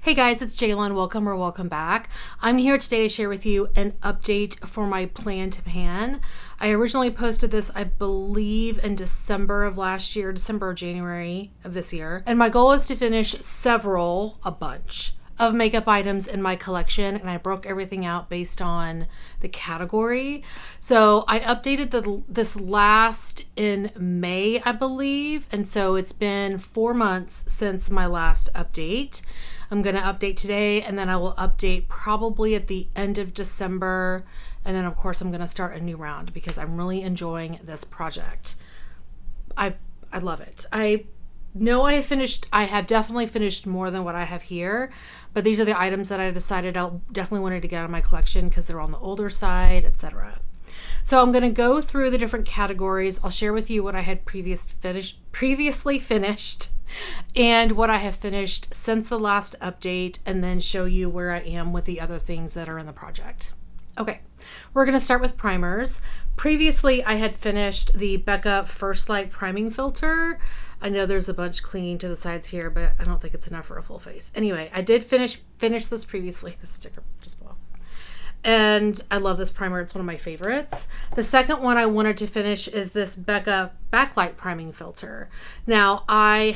Hey guys, it's Jaylen. Welcome back. I'm here today to share with you an update for my plan to pan. I originally posted this, I believe, in December of last year, December or January of this year. And my goal is to finish a bunch of makeup items in my collection, and I broke everything out based on the category. So I updated this last in May, I believe, and so it's been 4 months since my last update. I'm going to update today, and then I will update probably at the end of December, and then of course I'm going to start a new round because I'm really enjoying this project. I love it. I have definitely finished more than what I have here, but these are the items that I decided I definitely wanted to get out of my collection because they're on the older side, etc. So I'm going to go through the different categories. I'll share with you what I had previously finished and what I have finished since the last update, and then show you where I am with the other things that are in the project. Okay, we're going to start with primers. Previously, I had finished the Becca First Light Priming Filter. I know there's a bunch clinging to the sides here, but I don't think it's enough for a full face. Anyway, I did finish this previously. The sticker just fell off. And I love this primer. It's one of my favorites. The second one I wanted to finish is this Becca Backlight Priming Filter. Now, I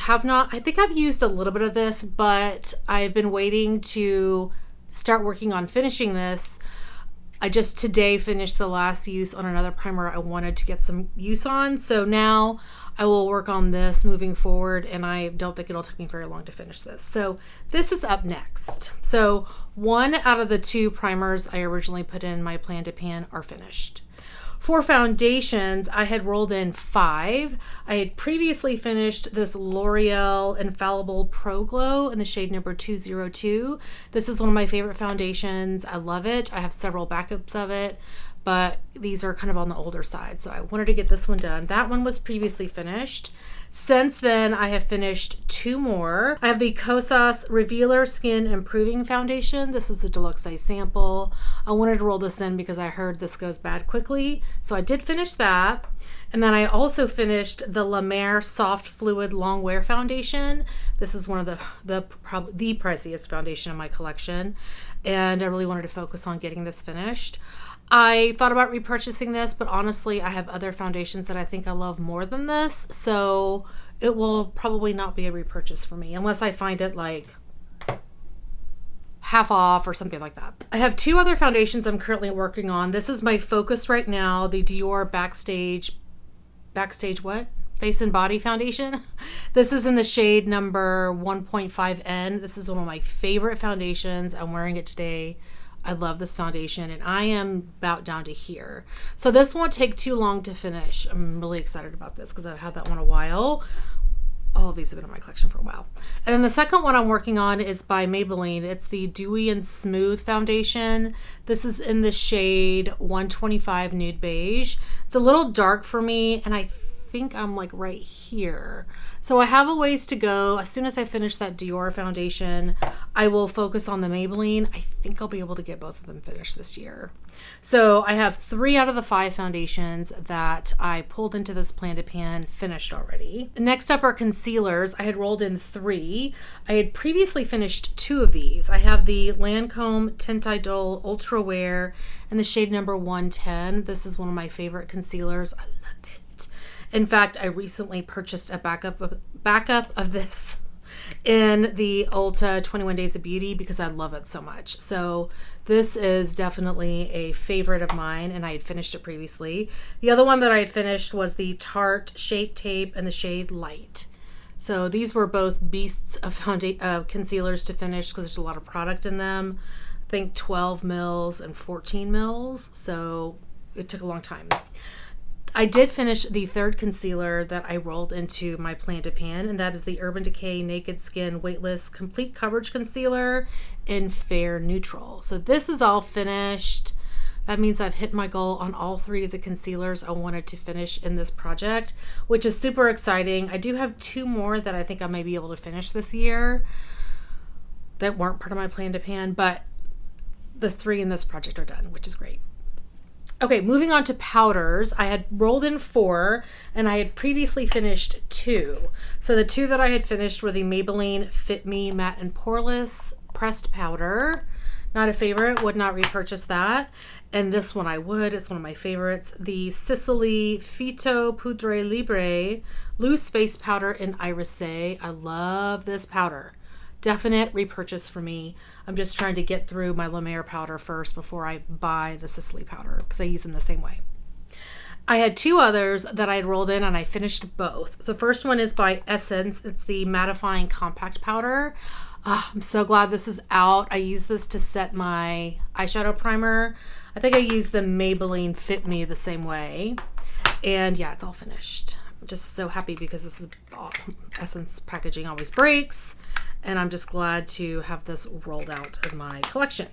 think I've used a little bit of this, but I've been waiting to start working on finishing this. I just today finished the last use on another primer I wanted to get some use on. So now I will work on this moving forward, and I don't think it'll take me very long to finish this. So this is up next. So 1 out of the 2 primers I originally put in my plan to pan are finished. For foundations, I had rolled in 5. I had previously finished this L'Oreal Infallible Pro Glow in the shade number 202. This is one of my favorite foundations. I love it. I have several backups of it, but these are kind of on the older side, so I wanted to get this one done. That one was previously finished. Since then, I have finished 2 more. I have the Kosas Revealer Skin Improving Foundation. This is a deluxe size sample. I wanted to roll this in because I heard this goes bad quickly, so I did finish that. And then I also finished the La Mer Soft Fluid Long Wear Foundation. This is one of the priciest foundation in my collection, and I really wanted to focus on getting this finished. I thought about repurchasing this, but honestly, I have other foundations that I think I love more than this, so it will probably not be a repurchase for me unless I find it like half off or something like that. I have 2 other foundations I'm currently working on. This is my focus right now, the Dior Backstage what? Face and Body Foundation. This is in the shade number 1.5N. This is one of my favorite foundations. I'm wearing it today. I love this foundation, and I am about down to here. So this won't take too long to finish. I'm really excited about this because I've had that one a while. All of these have been in my collection for a while. And then the second one I'm working on is by Maybelline. It's the Dewy and Smooth Foundation. This is in the shade 125 Nude Beige. It's a little dark for me, and I think I'm like right here. So I have a ways to go. As soon as I finish that Dior foundation, I will focus on the Maybelline. I think I'll be able to get both of them finished this year. So I have 3 out of the 5 foundations that I pulled into this plan to pan finished already. Next up are concealers. I had rolled in 3. I had previously finished 2 of these. I have the Lancome Tint Idol Ultra Wear in the shade number 110. This is one of my favorite concealers. I love it. In fact, I recently purchased a backup of this in the Ulta 21 Days of Beauty because I love it so much. So this is definitely a favorite of mine, and I had finished it previously. The other one that I had finished was the Tarte Shape Tape in the shade Light. So these were both beasts of concealers to finish because there's a lot of product in them. I think 12 mils and 14 mils. So it took a long time. I did finish the 3rd concealer that I rolled into my plan to pan, and that is the Urban Decay Naked Skin Weightless Complete Coverage Concealer in Fair Neutral. So this is all finished. That means I've hit my goal on all 3 of the concealers I wanted to finish in this project, which is super exciting. I do have 2 more that I think I may be able to finish this year that weren't part of my plan to pan, but the 3 in this project are done, which is great. Okay, moving on to powders. I had rolled in 4, and I had previously finished 2. So the 2 that I had finished were the Maybelline Fit Me Matte and Poreless pressed powder. Not a favorite, would not repurchase that. And this one I would, it's one of my favorites. The Sicily Fito Poudre Libre Loose Face Powder in Irisé. I love this powder. Definite repurchase for me. I'm just trying to get through my La Mer powder first before I buy the Sicily powder because I use them the same way. I had two others that I had rolled in and I finished both. The first one is by Essence. It's the mattifying compact powder. I'm so glad this is out. I use this to set my eyeshadow primer. I think I use the Maybelline Fit Me the same way. And yeah, it's all finished. I'm just so happy because this is Essence packaging always breaks. And I'm just glad to have this rolled out in my collection.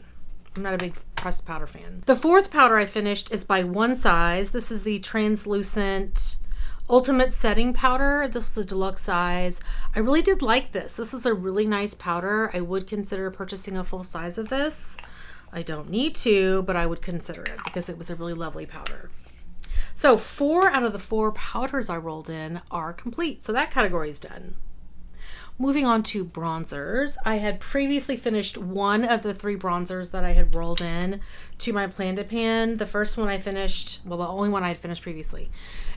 I'm not a big pressed powder fan. The fourth powder I finished is by One Size. This is the translucent Ultimate Setting Powder. This was a deluxe size. I really did like this. This is a really nice powder. I would consider purchasing a full size of this. I don't need to, but I would consider it because it was a really lovely powder. So 4 out of the 4 powders I rolled in are complete. So that category is done. Moving on to bronzers. I had previously finished one of the 3 bronzers that I had rolled in to my Plan to Pan. The first one I finished, well, the only one I had finished previously,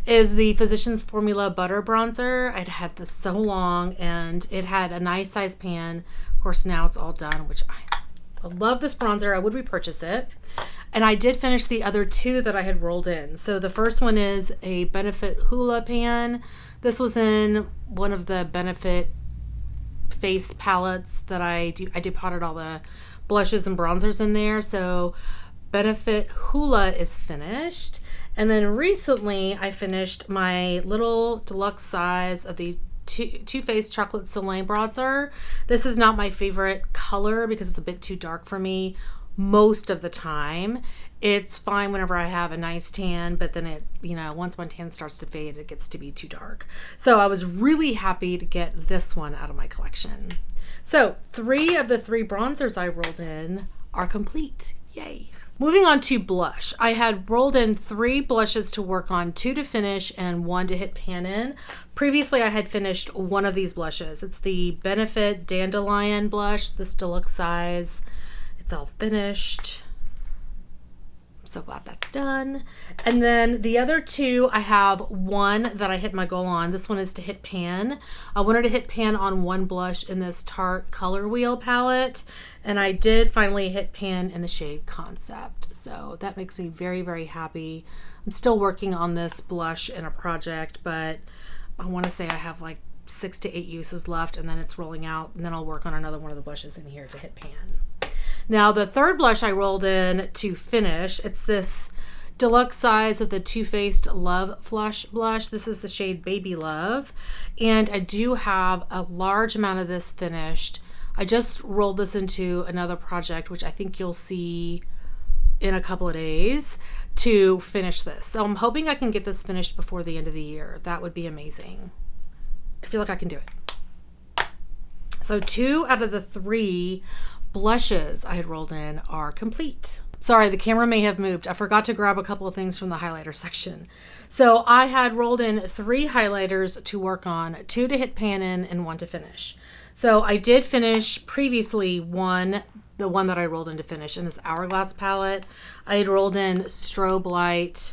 is the Physicians Formula Butter Bronzer. I'd had this so long and it had a nice size pan. Of course, now it's all done, which I love this bronzer. I would repurchase it. And I did finish the other 2 that I had rolled in. So the first one is a Benefit Hoola pan. This was in one of the Benefit face palettes that I depotted all the blushes and bronzers in there. So Benefit Hoola is finished. And then recently I finished my little deluxe size of the Too Faced Chocolate Soleil bronzer. This is not my favorite color because it's a bit too dark for me most of the time. It's fine whenever I have a nice tan, but then it, once my tan starts to fade, it gets to be too dark. So I was really happy to get this one out of my collection. So 3 of the 3 bronzers I rolled in are complete. Yay. Moving on to blush. I had rolled in 3 blushes to work on, 2 to finish and 1 to hit pan in. Previously, I had finished one of these blushes. It's the Benefit Dandelion blush, this deluxe size. It's all finished. I'm so glad that's done. And then the other 2, I have one that I hit my goal on. This one is to hit pan. I wanted to hit pan on one blush in this Tarte Color Wheel palette. And I did finally hit pan in the shade Concept. So that makes me very, very happy. I'm still working on this blush in a project, but I want to say I have like 6 to 8 uses left and then it's rolling out. And then I'll work on another one of the blushes in here to hit pan. Now the third blush I rolled in to finish, it's this deluxe size of the Too Faced Love Flush blush. This is the shade Baby Love. And I do have a large amount of this finished. I just rolled this into another project, which I think you'll see in a couple of days to finish this. So I'm hoping I can get this finished before the end of the year. That would be amazing. I feel like I can do it. So 2 out of the 3 blushes I had rolled in are complete. Sorry, the camera may have moved. I forgot to grab a couple of things from the highlighter section. So I had rolled in 3 highlighters to work on, 2 to hit pan in and 1 to finish. So I did finish previously the one that I rolled in to finish in this Hourglass palette. I had rolled in the Strobe Light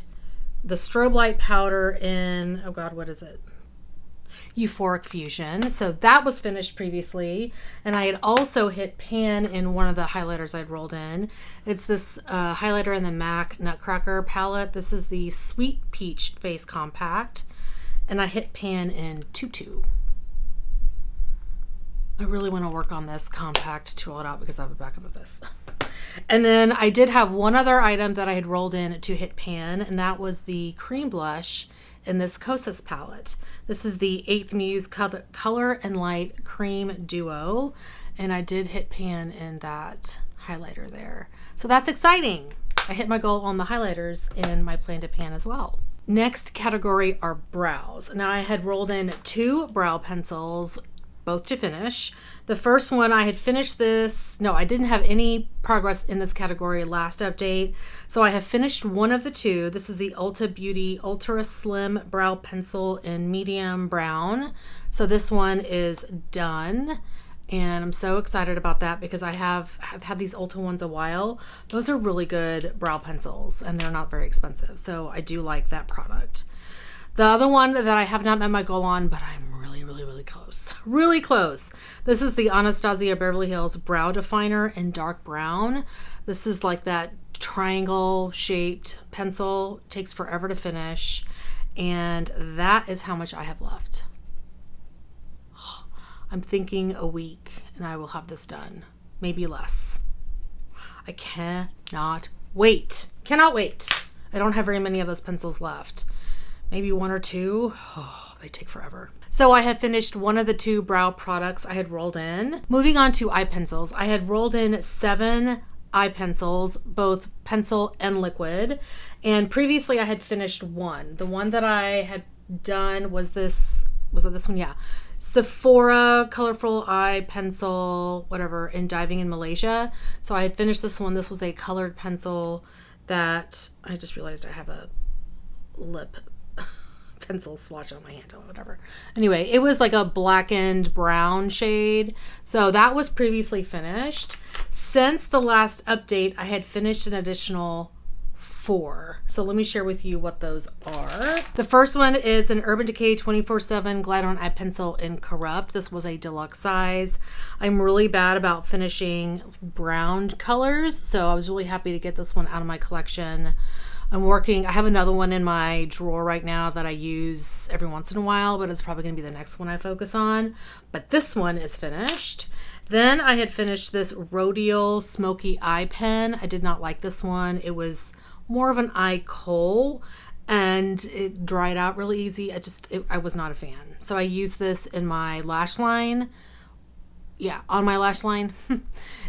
powder in, oh God, what is it? Euphoric Fusion. So that was finished previously. And I had also hit pan in one of the highlighters I'd rolled in. It's this highlighter in the MAC Nutcracker palette. This is the Sweet Peach Face Compact. And I hit pan in Tutu. I really want to work on this compact to roll it out because I have a backup of this. And then I did have one other item that I had rolled in to hit pan, and that was the cream blush in this Kosas palette. This is the 8th Muse Color and Light Cream Duo, and I did hit pan in that highlighter there. So that's exciting. I hit my goal on the highlighters in my Plan to Pan as well. Next category are brows. Now I had rolled in 2 brow pencils, both to finish. The first one, I had finished this. No, I didn't have any progress in this category last update. So I have finished one of the 2. This is the Ulta Beauty Ultra Slim Brow Pencil in medium brown. So this one is done. And I'm so excited about that because I've had these Ulta ones a while. Those are really good brow pencils and they're not very expensive. So I do like that product. The other one that I have not met my goal on, but I'm really, really, really close. Really close. This is the Anastasia Beverly Hills Brow Definer in dark brown. This is like that triangle shaped pencil. It takes forever to finish. And that is how much I have left. I'm thinking a week and I will have this done. Maybe less. I cannot wait. Cannot wait. I don't have very many of those pencils left. Maybe one or two. Oh, they take forever. So I have finished one of the 2 brow products I had rolled in. Moving on to eye pencils. I had rolled in 7 eye pencils, both pencil and liquid. And previously I had finished one. The one that I had done was this, was it this one? Yeah. Sephora Colorful Eye Pencil, whatever, in Diving in Malaysia. So I had finished this one. This was a colored pencil that I just realized I have a lip pencil swatch on my hand or whatever. Anyway, it was like a blackened brown shade. So that was previously finished. Since the last update, I had finished an additional 4. So let me share with you what those are. The first one is an Urban Decay 24/7 Glide On Eye Pencil in Corrupt. This was a deluxe size. I'm really bad about finishing brown colors, so I was really happy to get this one out of my collection. I have another one in my drawer right now that I use every once in a while, but it's probably going to be the next one I focus on. But this one is finished. Then I had finished this Rodial Smoky Eye Pen. I did not like this one. It was more of an eye kohl and it dried out really easy. I was not a fan. So I used this in my lash line. Yeah, on my lash line. And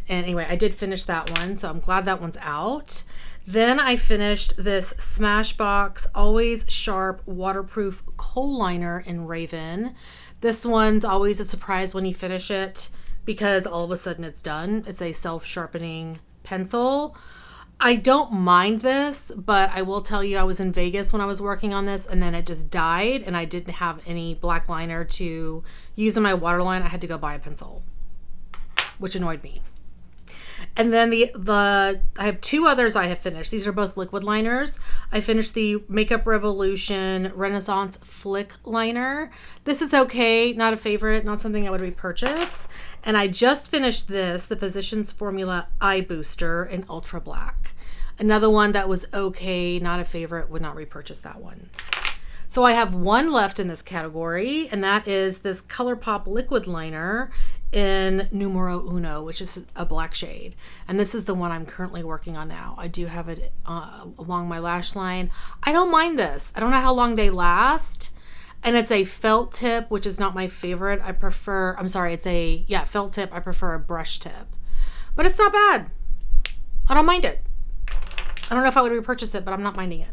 anyway, I did finish that one. So I'm glad that one's out. Then I finished this Smashbox Always Sharp Waterproof Kohl Liner in Raven. This one's always a surprise when you finish it because all of a sudden it's done. It's a self-sharpening pencil. I don't mind this, but I will tell you I was in Vegas when I was working on this and then it just died and I didn't have any black liner to use in my waterline. I had to go buy a pencil, which annoyed me. And then I have 2 others I have finished. These are both liquid liners. I finished the Makeup Revolution Renaissance Flick Liner. This is okay, not a favorite, not something I would repurchase. And I just finished this, the Physicians Formula Eye Booster in Ultra Black. Another one that was okay, not a favorite, would not repurchase that one. So I have one left in this category, and that is this ColourPop liquid liner in Numero Uno, which is a black shade. And this is the one I'm currently working on now. I do have it along my lash line. I don't mind this. I don't know how long they last. And it's a felt tip, which is not my favorite. It's a felt tip. I prefer a brush tip. But it's not bad. I don't mind it. I don't know if I would repurchase it, but I'm not minding it.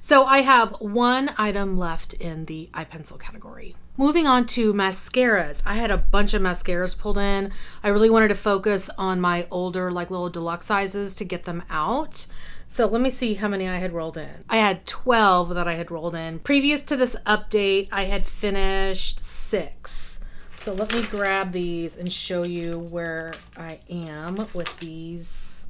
So I have one item left in the eye pencil category. Moving on to mascaras. I had a bunch of mascaras pulled in. I really wanted to focus on my older, like little deluxe sizes to get them out. So let me see how many I had rolled in. I had 12 that I had rolled in. Previous to this update, I had finished 6. So let me grab these and show you where I am with these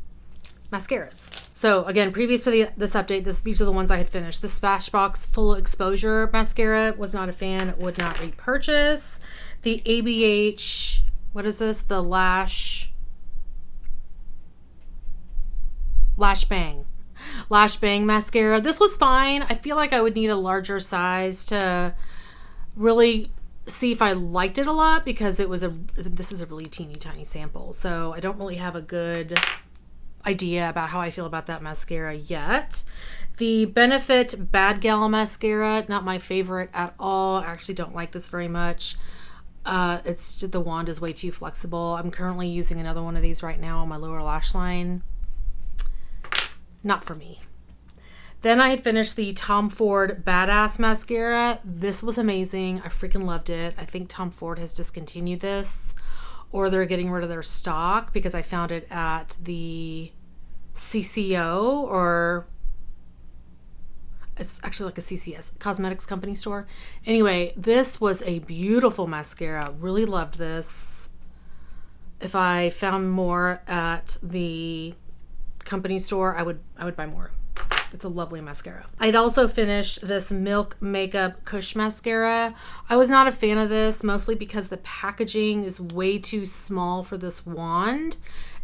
mascaras. So again, previous to this update, these are the ones I had finished. The Smashbox Full Exposure Mascara, was not a fan, would not repurchase. The ABH, what is this? The Lash Bang mascara. This was fine. I feel like I would need a larger size to really see if I liked it a lot because this is a really teeny tiny sample. So I don't really have a good idea about how I feel about that mascara yet. The Benefit Bad Gal mascara, not my favorite at all. I actually don't like this very much. It's just, the wand is way too flexible. I'm currently using another one of these right now on my lower lash line. Not for me. Then I had finished the Tom Ford Badass mascara. This was amazing. I freaking loved it. I think Tom Ford has discontinued this, or they're getting rid of their stock because I found it at the CCO, or it's actually like a CCS, cosmetics company store. Anyway, this was a beautiful mascara. Really loved this. if I found more at the company store, I would buy more. It's a lovely mascara. I'd also finished this Milk Makeup Kush Mascara. I was not a fan of this, mostly because the packaging is way too small for this wand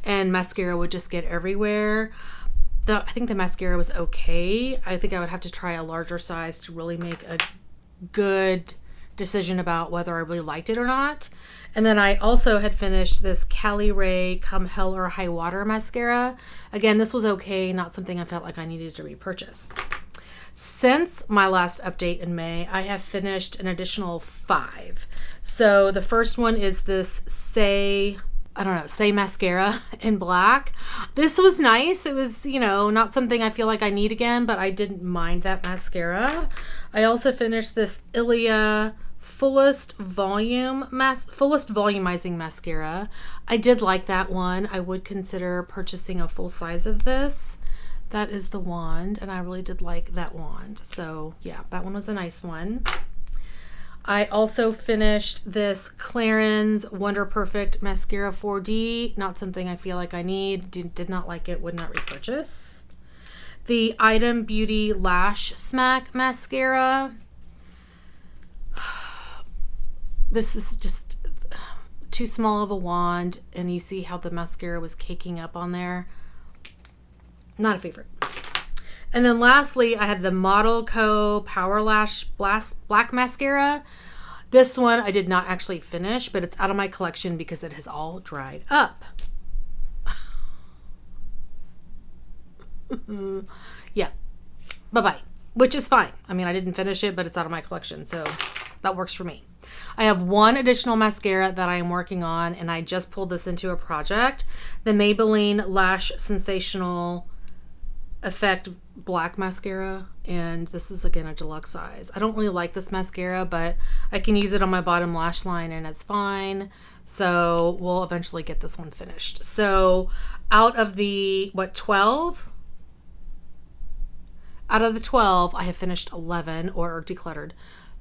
and mascara would just get everywhere. I think the mascara was okay. I think I would have to try a larger size to really make a good decision about whether I really liked it or not. And then I also had finished this Cali Ray Come Hell or High Water mascara. Again, this was okay, not something I felt like I needed to repurchase. Since my last update in May, I have finished an additional 5. So the first one is this Say mascara in black. This was nice. It was, not something I feel like I need again, but I didn't mind that mascara. I also finished this Ilia Fullest Volumizing Mascara. I did like that one. I would consider purchasing a full size of this. That is the wand, and I really did like that wand. So yeah, that one was a nice one. I also finished this Clarins Wonder Perfect Mascara 4D. Not something I feel like I need. Did not like it. Would not repurchase. The Item Beauty Lash Smack Mascara. This is just too small of a wand, and you see how the mascara was caking up on there. Not a favorite. And then lastly, I had the Model Co. Power Lash Black Mascara. This one I did not actually finish, but it's out of my collection because it has all dried up. Yeah. Bye-bye. Which is fine. I mean, I didn't finish it, but it's out of my collection, so that works for me. I have one additional mascara that I am working on, and I just pulled this into a project. The Maybelline Lash Sensational Effect Black Mascara, and this is again a deluxe size. I don't really like this mascara, but I can use it on my bottom lash line and it's fine. So we'll eventually get this one finished. So out of the 12? Out of the 12, I have finished 11 or decluttered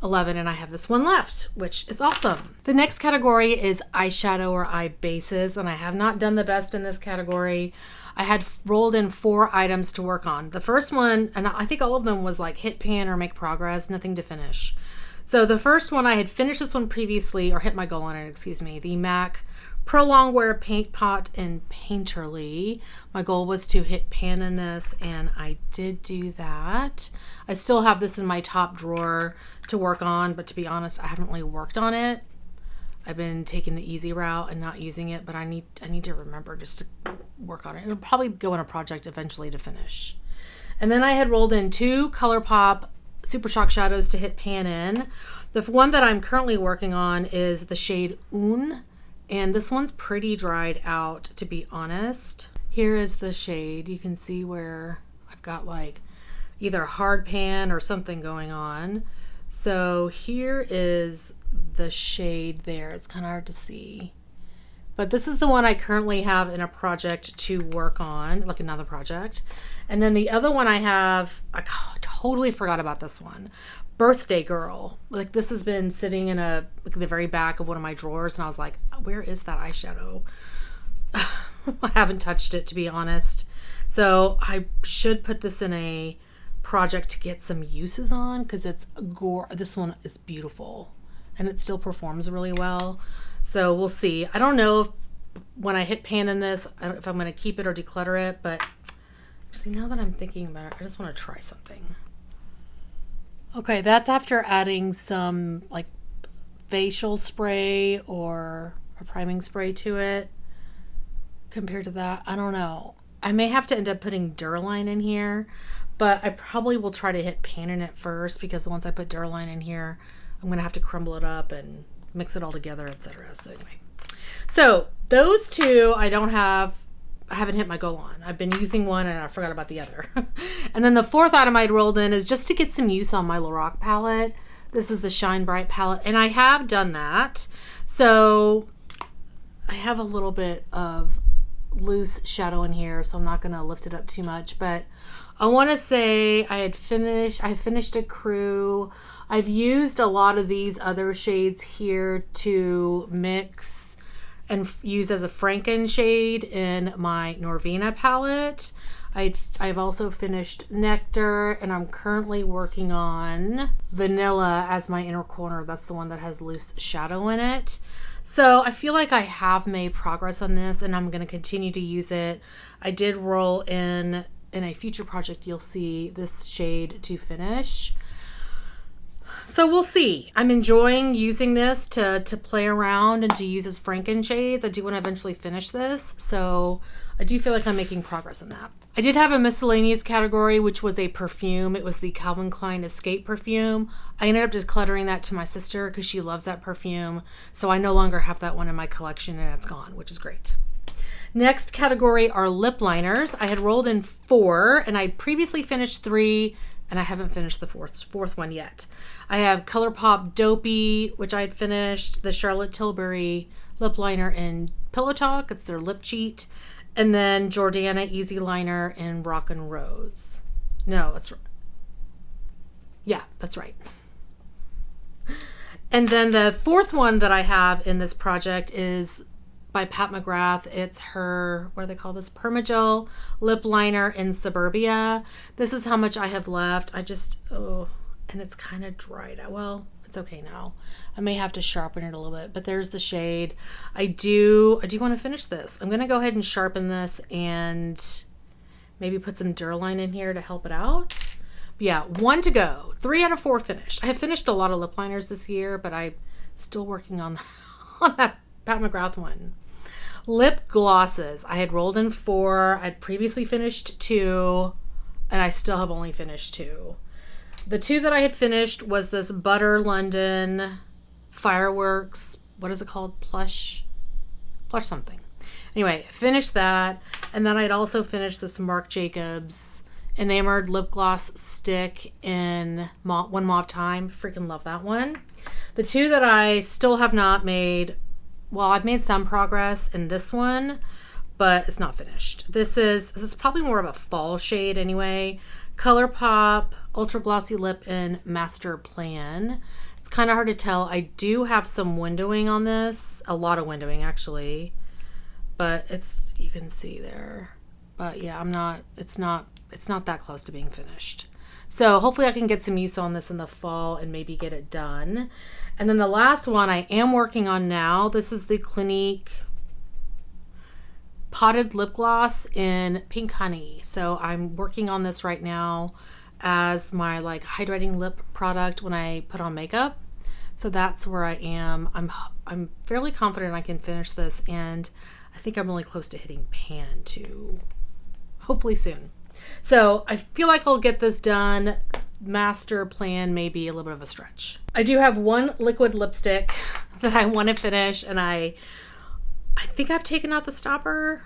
11, and I have this one left, which is awesome. The next category is eyeshadow or eye bases, and I have not done the best in this category. I had rolled in 4 items to work on. The first one, and I think all of them was like hit pan or make progress, nothing to finish. So the first one, I had finished this one previously, or hit my goal on it, excuse me, the MAC Pro Longwear Paint Pot in Painterly. My goal was to hit pan in this, and I did do that. I still have this in my top drawer to work on, but to be honest, I haven't really worked on it. I've been taking the easy route and not using it, but I need to remember just to work on it. It'll probably go in a project eventually to finish. And then I had rolled in 2 ColourPop Super Shock shadows to hit pan in. The one that I'm currently working on is the shade Un, and this one's pretty dried out, to be honest. Here is the shade. You can see where I've got like either hard pan or something going on. So here is the shade there. It's kind of hard to see, but this is the one I currently have in a project to work on, like another project. And then the other one I have, I totally forgot about this one, Birthday Girl. Like, this has been sitting in the very back of one of my drawers, and I was like, where is that eyeshadow? I haven't touched it, to be honest. So I should put this in a project to get some uses on, because this one is beautiful and it still performs really well. So we'll see. I don't know if when I hit pan in this, if I'm going to keep it or declutter it, but actually now that I'm thinking about it, I just want to try something. Okay, that's after adding some like facial spray or a priming spray to it. Compared to that, I don't know. I may have to end up putting Duraline in here, but I probably will try to hit pan in it first, because once I put Duraline in here, I'm going to have to crumble it up and mix it all together, etc. So anyway, so those 2 I haven't hit my goal on. I've been using one and I forgot about the other. And then the 4th item I'd rolled in is just to get some use on my Lorac palette. This is the Shine Bright palette, and I have done that. So I have a little bit of loose shadow in here, so I'm not going to lift it up too much, but I want to say I finished a crew. I've used a lot of these other shades here to mix and use as a Franken shade in my Norvina palette. I've also finished Nectar, and I'm currently working on Vanilla as my inner corner. That's the one that has loose shadow in it. So I feel like I have made progress on this, and I'm going to continue to use it. I did roll in a future project, you'll see this shade to finish. So we'll see. I'm enjoying using this to play around and to use as Franken shades. I do want to eventually finish this, so I do feel like I'm making progress in that. I did have a miscellaneous category, which was a perfume. It was the Calvin Klein Escape perfume. I ended up decluttering that to my sister because she loves that perfume. So I no longer have that one in my collection, and it's gone, which is great. Next category are lip liners. I had rolled in 4, and I previously finished 3, and I haven't finished the fourth one yet. I have ColourPop Dopey, which I had finished, the Charlotte Tilbury lip liner in Pillow Talk. It's their lip cheat. And then Jordana Easy Liner in Rock and Rose. No, that's right. Yeah, that's right. And then the 4th one that I have in this project is by Pat McGrath. It's her, what do they call this? Permagel lip liner in Suburbia. This is how much I have left. And it's kind of dried out. Well, it's okay now. I may have to sharpen it a little bit, but there's the shade. I do want to finish this. I'm going to go ahead and sharpen this and maybe put some Duraline in here to help it out. But yeah, 1 to go. 3 out of 4 finished. I have finished a lot of lip liners this year, but I'm still working on that Pat McGrath one. Lip glosses. I had rolled in 4. I'd previously finished 2, and I still have only finished 2. The 2 that I had finished was this Butter London Fireworks. What is it called? Plush something. Anyway, finished that. And then I'd also finished this Marc Jacobs Enamored Lip Gloss Stick in One Mauve Time. Freaking love that one. The 2 that I still have not made, well, I've made some progress in this one, but it's not finished. This is probably more of a fall shade anyway. ColourPop Ultra Glossy Lip in Master Plan. It's kind of hard to tell. I do have some windowing on this, a lot of windowing actually, but you can see there. But yeah, it's not that close to being finished. So hopefully I can get some use on this in the fall and maybe get it done. And then the last one I am working on now. This is the Clinique Potted Lip Gloss in Pink Honey. So I'm working on this right now as my hydrating lip product when I put on makeup. So that's where I am. I'm fairly confident I can finish this, and I think I'm really close to hitting pan too. Hopefully soon. So I feel like I'll get this done. Master Plan may be a little bit of a stretch. I do have 1 liquid lipstick that I want to finish, and I think I've taken out the stopper.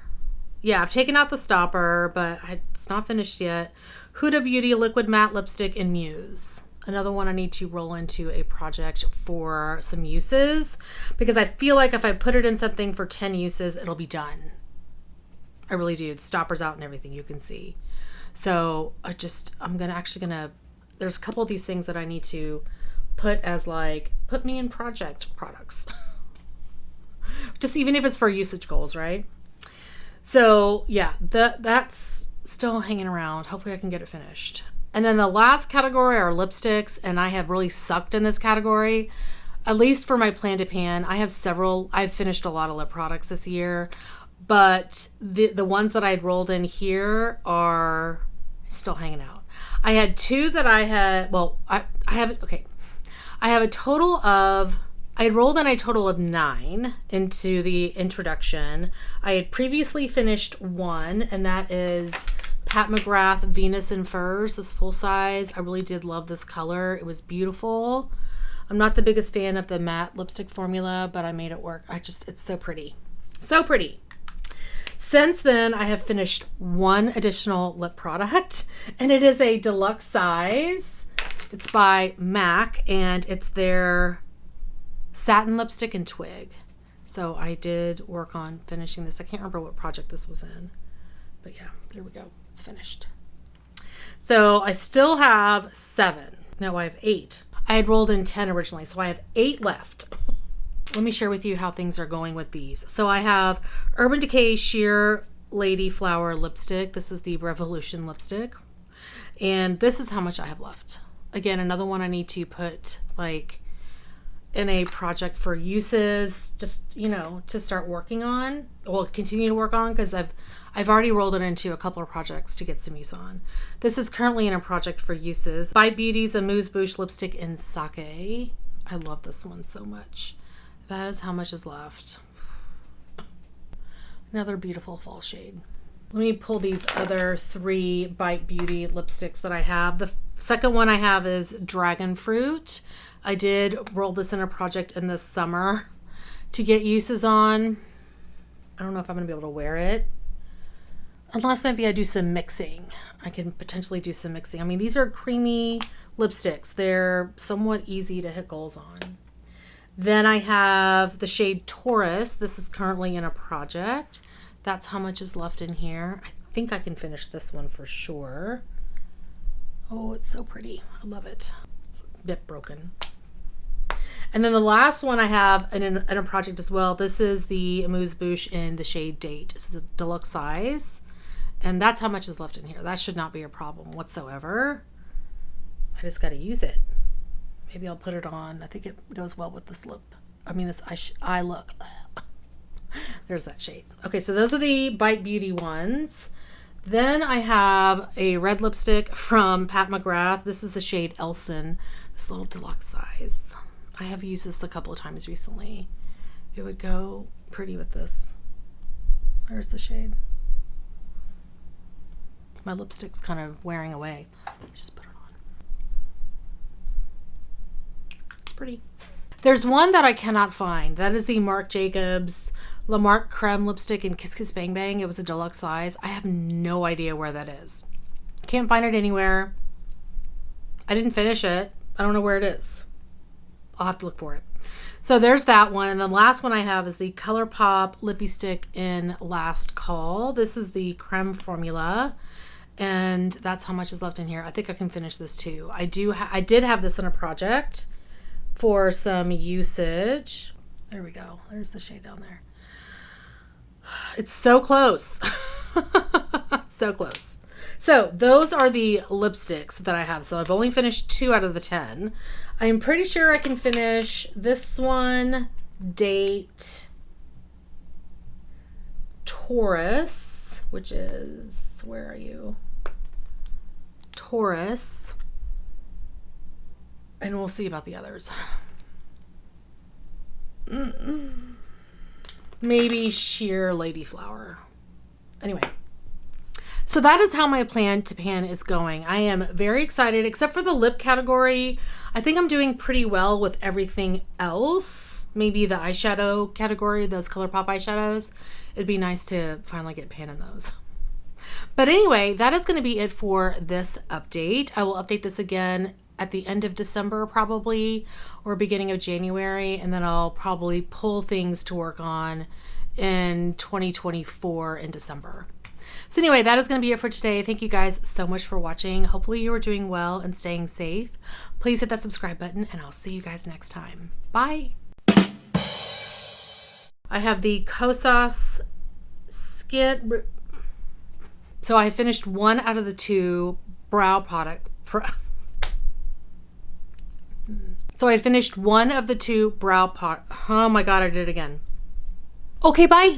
Yeah, I've taken out the stopper, but it's not finished yet. Huda Beauty Liquid Matte Lipstick in Muse. Another one I need to roll into a project for some uses, because I feel like if I put it in something for 10 uses, it'll be done. I really do. The stopper's out and everything, you can see. So I'm gonna there's a couple of these things that I need to put as put me in project products. Just even if it's for usage goals, right? So yeah, that's still hanging around. Hopefully I can get it finished. And then the last category are lipsticks, and I have really sucked in this category, at least for my Plan to Pan. I've finished a lot of lip products this year, but the ones that I'd rolled in here are still hanging out. I had 2 that I had, I had rolled in a total of 9 into the introduction. I had previously finished 1, and that is Pat McGrath Venus in Furs, this full size. I really did love this color. It was beautiful. I'm not the biggest fan of the matte lipstick formula, but I made it work. It's so pretty. So pretty. Since then, I have finished 1 additional lip product, and it is a deluxe size. It's by MAC, and it's their satin lipstick in Twig. So I did work on finishing this. I can't remember what project this was in, but yeah, there we go. It's finished. So I still have 7. No, I have 8. I had rolled in 10 originally, so I have 8 left. let me share with you how things are going with these. So I have Urban Decay Sheer Lady Flower Lipstick. This is the Revolution lipstick. And this is how much I have left. Again, another one I need to put like in a project for uses, just, you know, to start working on. Well, continue to work on, because I've already rolled it into a couple of projects to get some use on. This is currently in a project for uses. By Beauty's Amuse Bouche Lipstick in Sake. I love this one so much. That is how much is left. Another beautiful fall shade. Let me pull these other 3 Bite Beauty lipsticks that I have. The second one I have is Dragon Fruit. I did roll this in a project in the summer to get uses on. I don't know if I'm going to be able to wear it. Unless maybe I do some mixing. I can potentially do some mixing. I mean, these are creamy lipsticks. They're somewhat easy to hit goals on. Then I have the shade Taurus. This is currently in a project. That's how much is left in here. I think I can finish this one for sure. Oh, it's so pretty. I love it. It's a bit broken. And then the last one I have in a project as well. This is the Amuse Bouche in the shade Date. This is a deluxe size. And that's how much is left in here. That should not be a problem whatsoever. I just got to use it. Maybe I'll put it on. I think it goes well with this lip. I mean, this eye look. There's that shade. Okay, so those are the Bite Beauty ones. Then I have a red lipstick from Pat McGrath. This is the shade Elson, this little deluxe size. I have used this a couple of times recently. It would go pretty with this. Where's the shade? My lipstick's kind of wearing away. Let's just put it on. It's pretty. There's one that I cannot find. That is the Marc Jacobs La Marque Creme lipstick in Kiss Kiss Bang Bang. It was a deluxe size. I have no idea where that is. Can't find it anywhere. I didn't finish it. I don't know where it is. I'll have to look for it. So there's that one. And the last one I have is the ColourPop Lippy Stick in Last Call. This is the creme formula. And that's how much is left in here. I think I can finish this too. I did have this in a project for some usage. There we go. There's the shade down there. It's so close. So close. So those are the lipsticks that I have. So I've only finished 2 out of the 10. I'm pretty sure I can finish this one, Date, Taurus, which is, where are you? Taurus. And we'll see about the others. Maybe Sheer Lady Flower. Anyway, so that is how my plan to pan is going. I am very excited, except for the lip category. I think I'm doing pretty well with everything else. Maybe the eyeshadow category, those ColourPop eyeshadows. It'd be nice to finally get pan in those. But anyway, that is going to be it for this update. I will update this again at the end of December probably, or beginning of January, and then I'll probably pull things to work on in 2024 in December. So anyway, that is going to be it for today. Thank you guys so much for watching. Hopefully you are doing well and staying safe. Please hit that subscribe button, and I'll see you guys next time. Bye. I have the Kosas Skin. So I finished 1 out of the 2 brow product. So I finished 1 of the 2 brow pot. Oh my God, I did it again. Okay, bye.